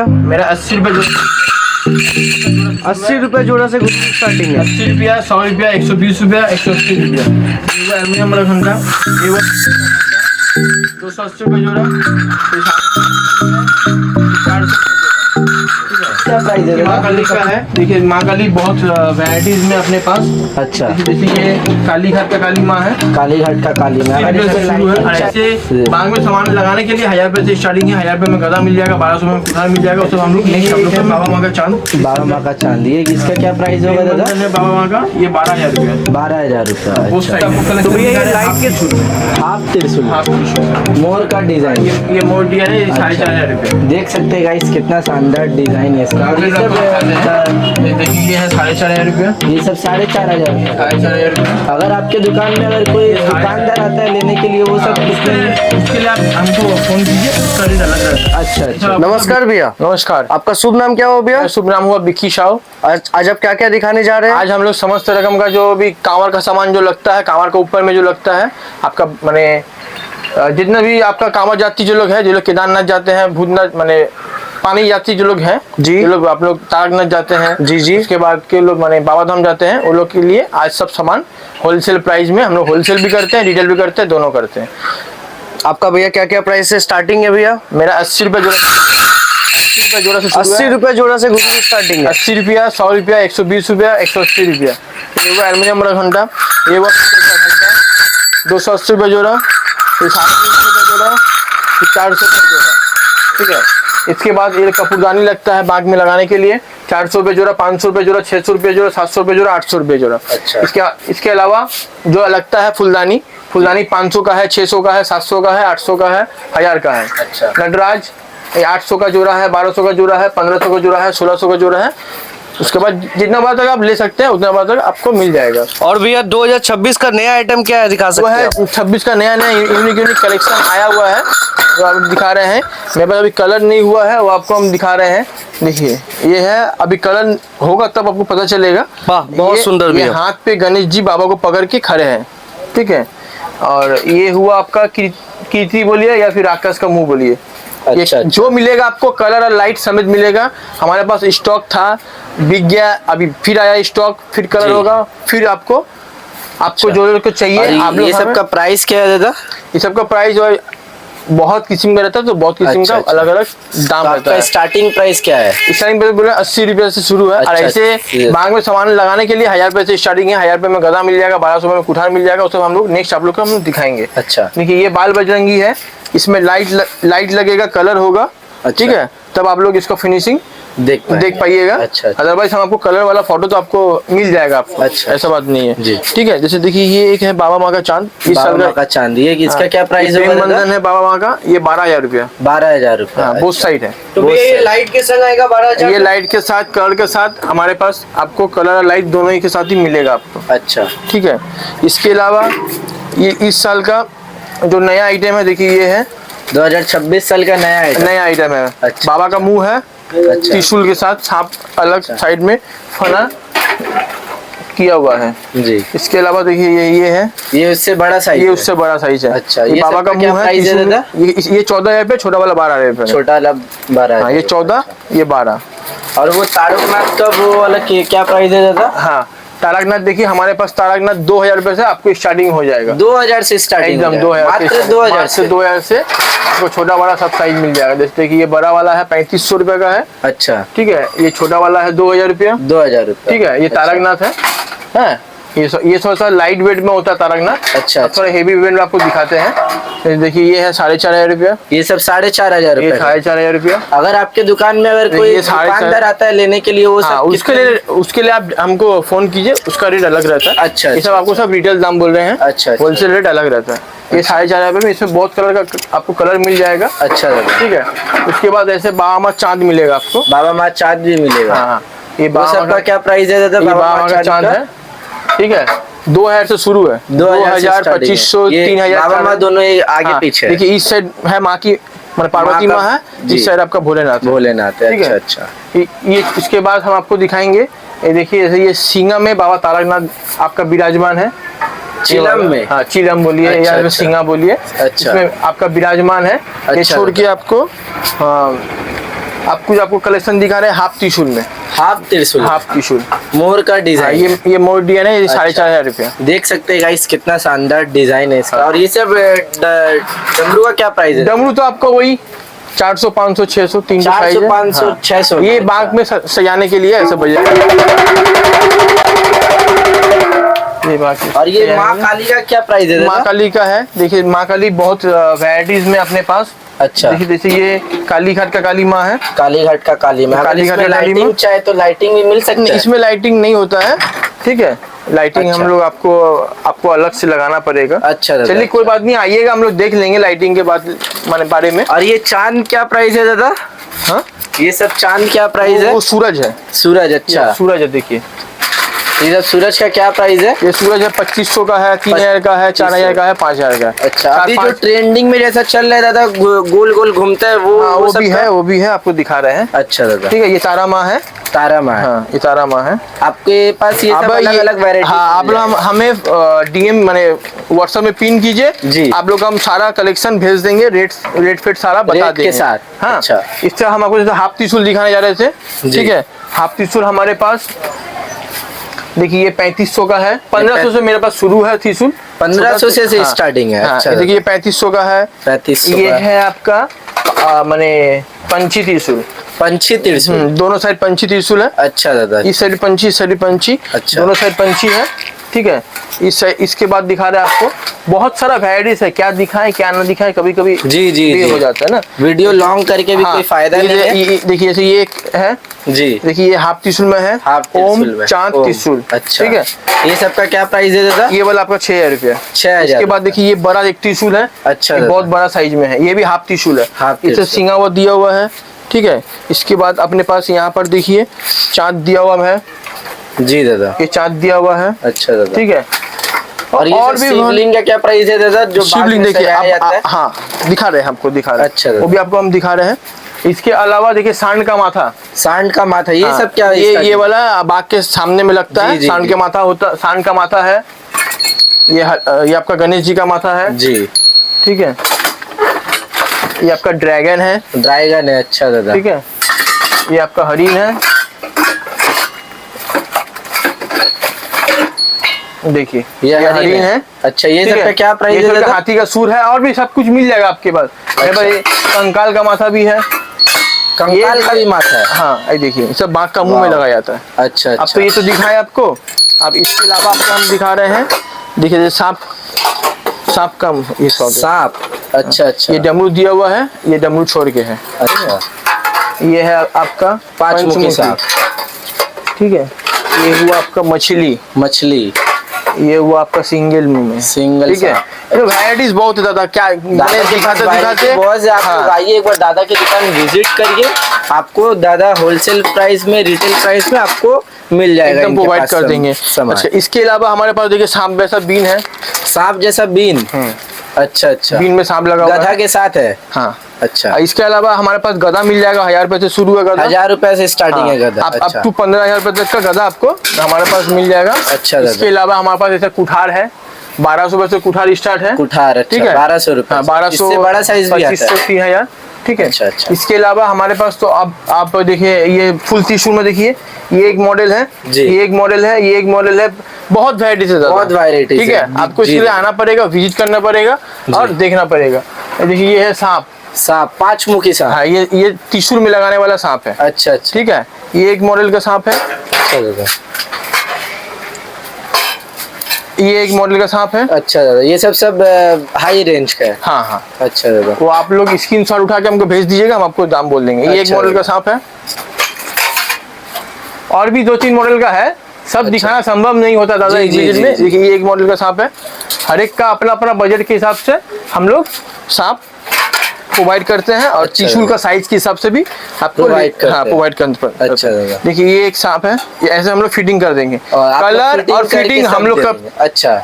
मेरा 80 रुपये 80 रुपये जोड़ा से स्टार्टिंग है। 80 रुपया, 100 रुपया, 120 रुपया, 180 रुपया। ये एल्यूमिनियम रखन का ये 280 रुपये जोड़ा, 400 क्या प्राइस है? माँ काली का है। देखिए माँ काली बहुत वैरायटीज में अपने पास। अच्छा, जैसे ये काली घाट का काली माँ है, कालीघाट का काली में 80 रुपये से शुरू है। और ऐसे बाग में सामान लगाने के लिए 1000 रुपये से स्टार्टिंग है। 1000 रुपये में गदा मिल जाएगा, 1200 में कुठार मिल जाएगा। उससे हम लोग नेक्स्ट आप लोग का बाबा माँ का चांद, बाबा माँ का चांदी है। इसका क्या प्राइस होगा दादा? बाबा माँ का ये 12,000 रुपया, 12,000 रुपया। उस टाइप का तो भैया ये लाइट हाफ के हाफ त्रिशूल मोर का डिजाइन, ये मोर डिजाइन है, 4,500 रुपये। देख सकते हैं गाइस कितना शानदार डिजाइन है इसका। और ये देखिए ये है 4,500 रुपया, ये सब 4,500 4,500 रुपया। अगर आपके दुकान में अगर कोई दुकानदार आता है लेने के लिए वो सब उसके लिए आप हमको फोन कीजिए, उसका रेट अलग रहता है। अच्छा अच्छा। नमस्कार भैया। नमस्कार, आपका शुभ नाम क्या हो भैया? शुभ नाम हुआ बिक्की शाह। आज आप क्या क्या दिखाने जा रहे हैं? आज हम लोग समस्त रकम का जो भी कांवर का सामान जो लगता है, कांवर के ऊपर में जो लगता है आपका माने जितना भी आपका कांवर जाती जो लोग हैं, जो लोग केदारनाथ जाते हैं, भूतनाथ माने पानी यात्री जो लोग हैं जी, जो लोग आप लोग तारकनाथ जाते हैं जी जी, उसके बाद के लोग माने बाबा धाम जाते हैं, उन लोग के लिए आज सब सामान होलसेल प्राइस में हम लोग होलसेल भी करते हैं, रिटेल भी करते हैं, दोनों करते हैं। आपका भैया क्या क्या प्राइस से स्टार्टिंग है भैया? मेरा 80 रुपये जोड़ा, 80 रुपये जोड़ा से 80 रुपये जोड़ा से घुघरी स्टार्टिंग है। 80 रुपया, 100 रुपया, 120 रुपया, 180 रुपया। ये वो एल्यूमिनियम का घंटा, ये वो 280 रुपये जोड़ा, 720 रुपये जोड़ा, 400 रुपये जोड़ा। ठीक है, इसके बाद ये कपूरदानी लगता है बाग में लगाने के लिए, 400 रुपये जोड़ा, 500 रुपये जोड़ा, 600 रुपये जोड़ा, 700 रुपये जोड़ा, 800 रुपये जोड़ा। अच्छा। इसके अलावा जो लगता है फुलदानी 500 का है, 600 का है, 700 का है, 800 का है, 1000 का है। अच्छा। नटराज 800 का जोड़ा है, 1200 का जोड़ा है, 1500 का जोड़ा है, 1600 का जोड़ा है। उसके बाद जितना बार तक आप ले सकते हैं उतना बार तक आपको मिल जाएगा। और भैया 2026 का नया आइटम क्या है दिखा सकते हैं? वो है 26 का नया यूनिक कलेक्शन आया हुआ है जो आप दिखा रहे हैं। मेरे पास अभी कलर नहीं हुआ है, वो आपको हम दिखा रहे हैं। देखिए ये है, अभी कलर होगा तब आपको पता चलेगा। वाह बहुत सुंदर भैया। हाथ पे गणेश जी बाबा को पकड़ के खड़े हैं, ठीक है। और ये हुआ आपका कीर्ति बोलिए या फिर राक्षस का मुंह बोलिए। अच्छा, जो मिलेगा आपको कलर और लाइट समेत मिलेगा। हमारे पास स्टॉक था, बिक गया, अभी फिर आया स्टॉक, फिर कलर होगा, फिर आपको जो को चाहिए आप लोग। ये सब का प्राइस क्या है दादा? ये सब का प्राइस जो है बहुत किस्म का रहता है, तो बहुत किस्म का अलग अलग दाम रहता है। स्टार्टिंग प्राइस क्या है? स्टार्टिंग प्राइस बोले 80 रुपये से शुरू है। और ऐसे बाग में सामान लगाने के लिए 1000 रुपये से स्टार्टिंग है। 1000 रुपये में गदा मिल जाएगा, 1200 में कुठार मिल जाएगा। उससे हम लोग नेक्स्ट आप लोग को हम दिखाएंगे। अच्छा। देखिए ये बाल बजरंगी है, इसमें लाइट लगेगा, कलर होगा, ठीक है, तब आप लोग इसका फिनिशिंग देख पाइएगा। अच्छा। अदरवाइज हम आपको कलर वाला फोटो तो आपको मिल जाएगा आपको। अच्छा। ऐसा बात नहीं है जी। ठीक है। जैसे देखिए ये एक है बाबा माँ का चांद, इस साल का चांदी है। इसका क्या प्राइस है? बंधन है बाबा माँ का, ये 12,000 रुपया। 12,000 रुपया। बोथ साइड है। तो ये लाइट के संग आएगा 12,000? ये लाइट के साथ, कलर के साथ हमारे पास आपको कलर और लाइट दोनों ही के साथ ही मिलेगा आपको। अच्छा ठीक है। इसके अलावा ये इस साल का जो नया आइटम है, देखिए ये है 2026 साल का नया आइटम है। अच्छा। बाबा का मुंह है, त्रिशूल के साथ सांप अलग साइड में फना किया हुआ है जी। इसके अलावा देखिए ये है, ये उससे बड़ा साइज, ये उससे बड़ा साइज है। अच्छा। ये बाबा का मुंह है। ये 14,000 रुपये, छोटा वाला 12,000 रुपये। छोटा वाला 12। हाँ, ये 14, ये 12। और वो तारकनाथ का वो वाला क्या प्राइस है दादा? हाँ, तारकनाथ देखिए हमारे पास तारकनाथ 2,000 रुपये से आपको स्टार्टिंग हो जाएगा। 2,000 से स्टार्टिंग? एकदम 2,000 से 2,000 से आपको छोटा बड़ा सब साइज मिल जाएगा। जैसे कि ये बड़ा वाला है 3500 रुपये का है। अच्छा। ठीक है। ये छोटा वाला है 2,000 रुपया। 2,000 रुपया। ठीक है। ये तारकनाथ है। ये थोड़ा सा लाइट वेट में होता है तारकनाथ। अच्छा। थोड़ा हेवी वेट में आपको दिखाते हैं। देखिए ये है 4,500 रुपया। ये सब 4,500 रुपया। 4,500 रुपया। अगर आपके दुकान में अगर कोई दुकानदार आता है लेने के लिए, वो उसके लिए आप हमको फोन कीजिए, उसका रेट अलग रहता है। अच्छा। ये सब आपको सब रिटेल दाम बोल रहे हैं। अच्छा। होलसेल रेट अलग रहता है। ये 4,500 रुपये में इसमें बहुत कलर का आपको कलर मिल जाएगा। अच्छा। ठीक है। उसके बाद ऐसे बाबा माँ चांद मिलेगा आपको। बाबा माँ चांद भी मिलेगा। हाँ। ये बाबा का क्या प्राइस है दादा? बाबा माँ का चांद है, ठीक है, 2,000 से शुरू है। 2,000, 2,500, 3,000। बाबा माँ दोनों आगे पीछे। देखिए इस साइड है माँ की पार्वती माँ है, इस साइड आपका भोलेनाथ है। ठीक है। अच्छा। ये इसके बाद हम आपको दिखाएंगे, ये देखिए जैसे ये सिंगा में बाबा तारकनाथ आपका विराजमान है। चिलम में? हाँ, चिलम बोलिए या सिंगा बोलिए। अच्छा। इसमें आपका विराजमान है। ये छोड़ के आपको आपको कलेक्शन दिखा रहे हैं हाफ त्रिशूल में। हाफ त्रिशूल, हाफ त्रिशूल मोर का डिजाइन। ये मोर डिजाइन है, ये 4,500 रुपया। देख सकते हैं गाइस कितना शानदार डिजाइन है इसका। और ये सब डमरू का क्या प्राइस है? डमरू तो आपको वही 400, 500, 600, 300 साइज है। 500, 600। ये बाग में सजाने के लिए ऐसा बजट। ये बाकी। और ये माँ काली का क्या प्राइस है? माँ काली का है, देखिए माँ काली बहुत वैरायटीज में अपने पास। अच्छा, देखिए जैसे ये काली घाट का काली माँ है। काली घाट का काली माँ। काली घाट का काली माँ चाहे तो लाइटिंग भी मिल सकती है? इसमें लाइटिंग नहीं होता है, ठीक है। लाइटिंग अच्छा। हम लोग आपको अलग से लगाना पड़ेगा। अच्छा दादा, चलिए कोई बात नहीं, आइएगा हम लोग देख लेंगे लाइटिंग के बाद बारे में। और ये चांद क्या प्राइस है दादा? हाँ, ये सब चांद क्या प्राइस है? वो सूरज है। सूरज, अच्छा सूरज है, देखिए ये सब सूरज का क्या प्राइस है? ये सूरज है 2500 का है, 3000 का है, 4000 का है, 5000 का है। अच्छा, अभी जो ट्रेंडिंग में जैसा चल रहा है दादा, गोल गोल घूमता है वो, हाँ, वो सब भी है, वो भी है, आपको दिखा रहे हैं। अच्छा दादा, ठीक है। ये तारा माँ है। तारा माँ है। हाँ, ये तारा माँ है। आपके पास ये सब अलग अलग वैरायटी? हाँ, आप लोग हमें डीएम माने व्हाट्सएप में पिन कीजिए जी। आप लोग हम सारा कलेक्शन भेज देंगे, रेट फिट सारा बता रेट देंगे के साथ। हाँ। अच्छा, इस तरह हम आपको जैसे हाफ त्रिशूल दिखाने जा रहे थे, ठीक है। हाफ त्रिशूल हमारे पास देखिए ये 3500 का है। 1500 से मेरे पास शुरू है त्रिशूल। 1500 से हाँ, स्टार्टिंग है। अच्छा, देखिए ये 3500 का है। 3500 ये है आपका माने पंछी त्रिशूल। पंछी त्रिशूल, दोनों साइड पंछी त्रिशूल है। अच्छा दादा, इस साइड पंछी, इस साइड पंछी, अच्छा। दोनों साइड पंछी है, ठीक है। इसके बाद दिखा रहे हैं आपको बहुत सारा वैराइटीज है, क्या दिखाएं क्या ना दिखाएं, कभी कभी जी जी ये जी हो जाता है ना। वीडियो लॉन्ग करके भी कोई फायदा नहीं है। देखिए जैसे ये है जी, देखिए ये हाफ त्रिशूल में है, ओम चांद त्रिशूल। अच्छा, ठीक है। ये सब का क्या प्राइस है दादा? ये वाला आपका 6000 रुपया। 6000। इसके बाद देखिए ये बड़ा एक त्रिशूल है। अच्छा, ये बहुत बड़ा साइज में है, ये भी हाफ त्रिशूल है। इसे सिंगा हुआ दिया हुआ है, ठीक है। इसके बाद अपने पास यहाँ पर देखिए चांद दिया हुआ है जी दादा, ये चांद दिया हुआ है। अच्छा दादा, ठीक है। और भी शिवलिंग का क्या प्राइस है दादा? जो शिवलिंग देखिए हाँ दिखा रहे हैं, हमको दिखा रहे हैं। अच्छा, वो भी आपको हम दिखा रहे हैं। इसके अलावा देखिए सांड का माथा। सांड का माथा, ये सब क्या? ये वाला बाग के सामने में लगता है, सांड के माथा होता, सांड का माथा है। ये आपका गणेश जी का माथा है जी, ठीक है। ये आपका ड्रैगन है। ड्रैगन है, अच्छा दादा, ठीक है। ये आपका हरिण है, देखिए ये हरिण है। अच्छा, ये सब का क्या प्राइस है? हाथी का सूर है, और भी सब कुछ मिल जाएगा आपके पास। भाई कंकाल का माथा भी है, कंकाल का भी माथा है। हाँ, ये देखिए सब बाघ का मुंह में लगाया जाता है। अच्छा, अब तो ये तो दिखाए आपको। अब इसके अलावा आपको हम दिखा रहे हैं, देखिए सांप का ये सांप, अच्छा अच्छा, ये डमरू दिया हुआ है, ये डमरू छोड़ के है। अच्छा, ये है आपका 5 मुखी सांप, ठीक है। ये हुआ आपका मछली, ये हुआ आपका सिंगल मुंह में, सिंगल, ठीक है। वैराइटीज बहुत है दादा, क्या दिखाते बहुत है। आप आइए एक बार दादा की दुकान विजिट करिए, आपको दादा होलसेल प्राइस में, रिटेल प्राइस में आपको मिल जाएगा, एकदम प्रोवाइड कर देंगे। अच्छा, इसके अलावा हमारे पास देखिए सांप जैसा बीन है। सांप जैसा बीन, अच्छा अच्छा, बीन में सांप लगा हुआ गधा के साथ है। हाँ, अच्छा। इसके अलावा हमारे पास गधा मिल जाएगा, 1000 रुपए से शुरू है गधा। 1000 रुपए से स्टार्टिंग है गधा। अप टू 15000 रुपए तक का गधा आपको हमारे पास मिल जाएगा। अच्छा। इसके अलावा हमारे पास ऐसा कुठार है, 1200 रुपए से कुठार स्टार्ट है। कुठार, ठीक है, 1200 रुपए। 1200 बड़ा साइज भी आता है, 2500 ठीक है। अच्छा अच्छा। इसके अलावा हमारे पास तो अब आप देखिए ये फुल त्रिशूल में देखिए, ये एक मॉडल है, ये एक मॉडल है, ये एक मॉडल है, बहुत वैरायटी है, बहुत वैरायटी, ठीक है। आपको इसके लिए आना पड़ेगा, विजिट करना पड़ेगा और देखना पड़ेगा। देखिए ये है सांप, 5 मुखी सांप। हाँ, ये त्रिशूल में लगाने वाला सांप है। अच्छा अच्छा, ठीक है। ये एक मॉडल का सांप है, ये एक मॉडल का सांप है। अच्छा दादा, ये सब हाई रेंज का है। हाँ हाँ, अच्छा दादा, वो आप लोग स्क्रीनशॉट उठा के हमको भेज दीजिएगा, हम आपको दाम बोल देंगे। ये एक मॉडल का सांप है, और भी 2-3 मॉडल का है, सब दिखाना संभव नहीं होता दादा एक विजिट में। देखिए ये एक मॉडल का सांप है, हर एक का अपना अपना बजट के हिसाब से हम लोग सांप प्रोवाइड करते हैं, और त्रिशूल का साइज के हिसाब से भी आपको प्रोवाइड करते हैं। अच्छा दादा, देखिए ये एक सांप है, ये ऐसे हम लोग फिटिंग कर देंगे, कलर और फिटिंग हम लोग का। अच्छा,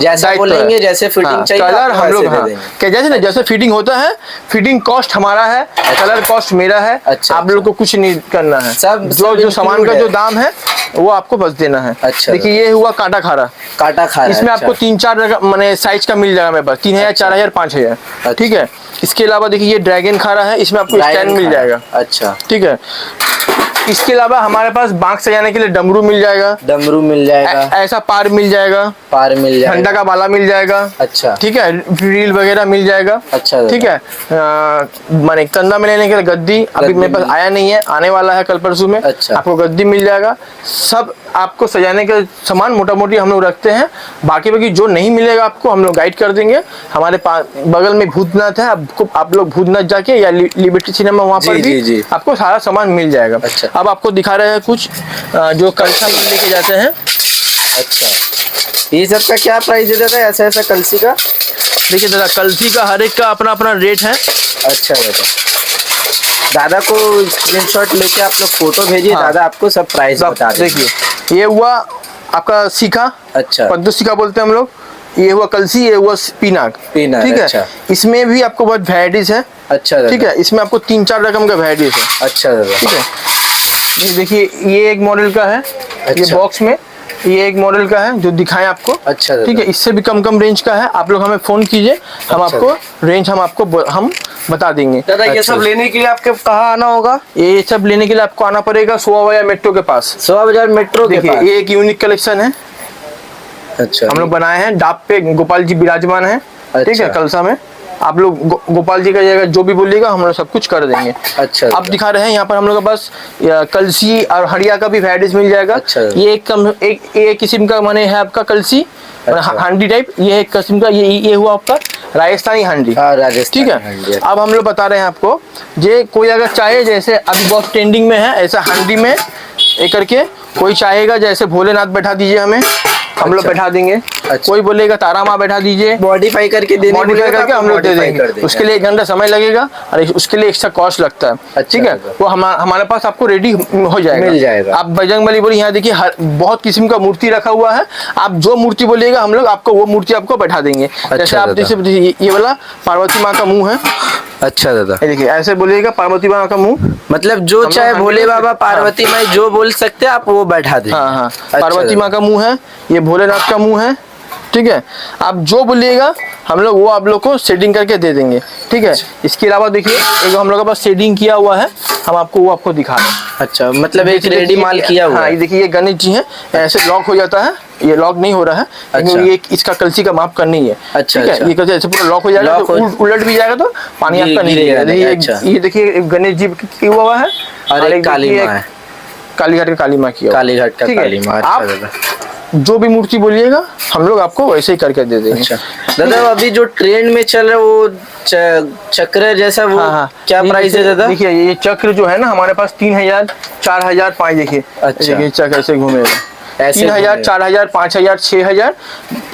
जैसा दायित्व है। बोलेंगे, जैसे फिटिंग चाहिए कलर आपको हम लोग वैसे दे हाँ देंगे। क्या जैसे ना जैसे फिटिंग होता है, फिटिंग कॉस्ट हमारा है, कलर कॉस्ट मेरा है। अच्छा, आप लोग को कुछ नहीं करना है, जो सामान का जो दाम है वो आपको बस देना है। अच्छा, देखिए ये हुआ काटा खारा, काटा खा रहा है। इसमें अच्छा। आपको 3-4 मैंने साइज का मिल जाएगा मेरे पास, 3000, 4000, 5000। ठीक है। इसके अलावा देखिए ये ड्रैगन खारा है, इसमें आपको स्टैंड मिल जाएगा। अच्छा, ठीक है। इसके अलावा हमारे पास बांक सजाने के लिए डमरू मिल जाएगा, डमरू मिल जाएगा, ऐसा पार मिल जाएगा, पार मिल झंडा जाएगा। का बाला मिल जाएगा। अच्छा, ठीक है। रील वगैरह मिल जाएगा। अच्छा, ठीक है। माने कंधा में लेने के लिए गद्दी अभी मेरे पास आया नहीं है, आने वाला है कल परसों में। अच्छा। आपको गद्दी मिल जाएगा। सब आपको सजाने के सामान मोटा मोटी हम लोग रखते हैं। बाकी जो नहीं मिलेगा आपको हम लोग गाइड कर देंगे। हमारे पास बगल में भूतनाथ है, आपको आप लोग भूतनाथ जाके या लिबर्टी सिनेमा वहाँ पर भी आपको सारा सामान मिल जाएगा। अच्छा। अब आपको दिखा रहे हैं कुछ जो कलसा लेके जाते हैं। अच्छा, ये सब का क्या प्राइस देता है ऐसा ऐसा कलसी का? देखिए दादा, कलसी का हर एक का अपना अपना रेट है। अच्छा दादा को स्क्रीनशॉट लेके आप लोग फोटो भेजिए। हाँ। दादा आपको सब प्राइस बता देंगे। देखिए ये हुआ आपका सीखा, अच्छा, पद्दू सीखा बोलते हैं हम लोग। ये हुआ कलसी, ये हुआ पीनाक। पीनाक, ठीक है। अच्छा। इसमें भी आपको बहुत वैराइटीज है। अच्छा दादा। ठीक है। इसमें आपको 3-4 रकम का वैराइटीज है। अच्छा दादा। ठीक है। ये देखिए ये एक मॉडल का है। ये अच्छा। बॉक्स में ये एक मॉडल का है जो दिखाएं आपको। अच्छा दादा। ठीक है। इससे भी कम रेंज का है। आप लोग हमें फोन कीजिए, हम अच्छा। आपको रेंज हम बता देंगे। दादा ये अच्छा। सब लेने के लिए आपके कहाँ आना होगा? ये सब लेने के लिए आपको आना पड़ेगा सोवा बाजार मेट्रो के पास। 100 बाजार मेट्रो के देखिए पास। ये एक यूनिक कलेक्शन है। अच्छा, हम लोग बनाए हैं। डाब पे गोपाल जी विराजमान है। ठीक है। अच्छा। कलसा में आप लोग गोपाल जी का जगह जो भी बोलिएगा हम लोग सब कुछ कर देंगे। अच्छा, आप दिखा रहे हैं यहाँ पर हम लोग के पास कलसी और हड़िया का भी वैराइटीज मिल जाएगा। अच्छा। ये एक किस्म का माने है आपका कलसी। अच्छा। हांडी टाइप। ये एक किस्म का ये हुआ आपका राजस्थानी हांडी। हाँ, राजस्थानी ठीक है। हांडी। अब हम लोग बता रहे हैं आपको, जे कोई अगर चाहे जैसे अभी बहुत ट्रेंडिंग में है ऐसा हांडी में एक करके कोई चाहेगा जैसे भोलेनाथ बैठा दीजिए हमें, हम लोग अच्छा। बैठा देंगे। अच्छा। कोई बोलेगा तारा माँ बैठा दीजिए, मॉडिफाई करके देने मॉडिफाई करके हम लोग दे देंगे। कर उसके लिए 1 घंटा समय लगेगा और उसके लिए एक्स्ट्रा कॉस्ट लगता है। अच्छा, ठीक है। वो हमारे पास आपको रेडी हो जाएगा, मिल जाएगा। आप बजरंगबली बोलिए, यहाँ देखिए बहुत किस्म का मूर्ति रखा हुआ है। आप जो मूर्ति बोलिएगा हम लोग आपको वो मूर्ति आपको बैठा देंगे। जैसे आप जैसे ये वाला पार्वती माँ का मुंह है। अच्छा दादा। देखिए ऐसे बोलिएगा पार्वती माँ का मुंह, मतलब जो चाहे भोले बाबा पार्वती माँ जो बोल सकते हैं आप वो बैठा दें। हाँ हाँ। अच्छा पार्वती माँ का मुंह है, ये भोलेनाथ का मुंह है। ठीक है। आप जो बोलिएगा हम लोग वो आप लोग को सेटिंग करके दे देंगे। ठीक है। इसके अलावा देखिए एक हम लोग के पास सेटिंग किया हुआ है, हम आपको वो आपको दिखा रहे हैं। अच्छा, मतलब एक रेडी माल किया हुआ हाँ, है। ये देखिए ये गणेश जी हैं, ऐसे लॉक हो जाता है, ये लॉक नहीं हो रहा है। अच्छा। ये इसका कलसी का माप करनी है। अच्छा, ठीक है। अच्छा। ये कैसे ऐसे पूरा लॉक हो जाएगा, लॉक तो उलट भी जाएगा तो पानी आपका नहीं गिरेगा गिरेगा। नहीं। अच्छा। ये देखिए एक गणेश जी किया हुआ है और एक काली माँ है, कालीघाट का काली माँ किया हुआ है। कालीघाट का ठीक है। काली माँ। अच्छा आप दादा। जो भी मूर्ति बोलिएगा हम लोग आपको वैसे ही करके दे देंगे। अच्छा दादा, अभी जो ट्रेंड में चल रहा है वो चक्र जैसा वो हाँ। क्या प्राइस है दादा? देखिए ये चक्र जो है ना हमारे पास 3000, 4000, 5 देखिए। अच्छा। देखिए चक्र ऐसे घूमेगा। ऐसे 3000, 4000, 5000, 6000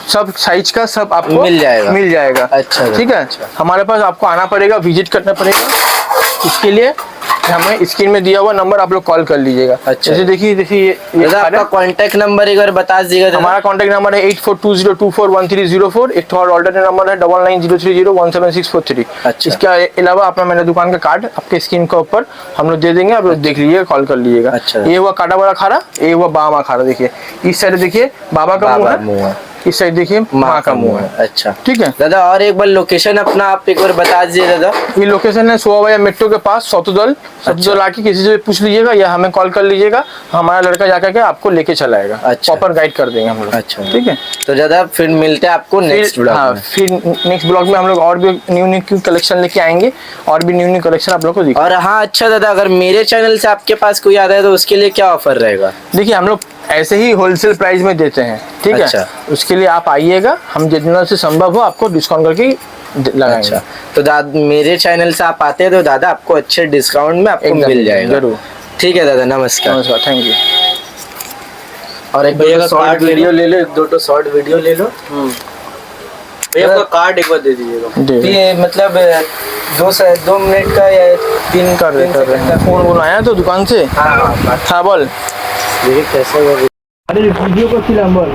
सब साइज का सब आपको मिल जाएगा। अच्छा। ठीक है। हमारे पास आपको आना पड़ेगा, विजिट करना पड़ेगा। इसके लिए हमें स्क्रीन में दिया हुआ नंबर आप लोग कॉल कर लीजिएगा। अच्छा। जैसे देखिए दादा आपका कांटेक्ट नंबर एक बार बता दीजिएगा। हमारा कांटेक्ट नंबर है 8420241304। एक और ऑल्टरनेट नंबर है 9903017643। अच्छा। इसके अलावा अपना मेरे दुकान का कार्ड आपके स्क्रीन के ऊपर हम लोग दे देंगे, आप लोग देख लीजिएगा, कॉल कर लीजिएगा। अच्छा। ये हुआ काटा वाला खारा, ये हुआ बाबा खारा। देखिए इस साइड देखिए बाबा का मुंह है, इस साइड देखिए माँ का मुंह है। अच्छा। ठीक है दादा, और एक बार लोकेशन अपना आप एक बार बता दीजिए दादा। ये लोकेशन है सोवा बाजार मेट्रो के पास, सौतुदल। सौतुदल आके किसी से पूछ लीजिएगा या हमें कॉल कर लीजिएगा, हमारा लड़का जाकर के आपको लेके चला आएगा। अच्छा। प्रॉपर गाइड कर देंगे हम लोग। अच्छा। ठीक है। तो दादा फिर मिलते हैं आपको नेक्स्ट ब्लॉग हाँ, में। फिर नेक्स्ट ब्लॉग में हम लोग और भी न्यू कलेक्शन लेके आएंगे, और भी न्यू कलेक्शन आप लोग को दिखा। और हाँ अच्छा दादा, अगर मेरे चैनल से आपके पास कोई आता है तो उसके लिए क्या ऑफर रहेगा? देखिए हम लोग ऐसे ही होलसेल प्राइस में देते हैं। ठीक अच्छा। है। उसके लिए आप आइएगा, हम जितना से संभव हो आपको डिस्काउंट करके लगाएंगे। अच्छा, तो दादा मेरे चैनल से आप आते हैं तो दादा आपको अच्छे डिस्काउंट में आपको मिल जाएगा। जरूर। ठीक है दादा, नमस्कार। नमस्कार, थैंक यू। और एक भैया का शॉर्ट कार्ड वीडियो ले लो, 1-2 शॉर्ट वीडियो ले लो। भैया का कार्ड एक बार दे दीजिएगा। ये मतलब 2 मिनट का या 3 कर रहे हैं। फोन आया तो दुकान से। हाँ हाँ बोल। देखिए कैसे अरे वीडियो को खिला बोल।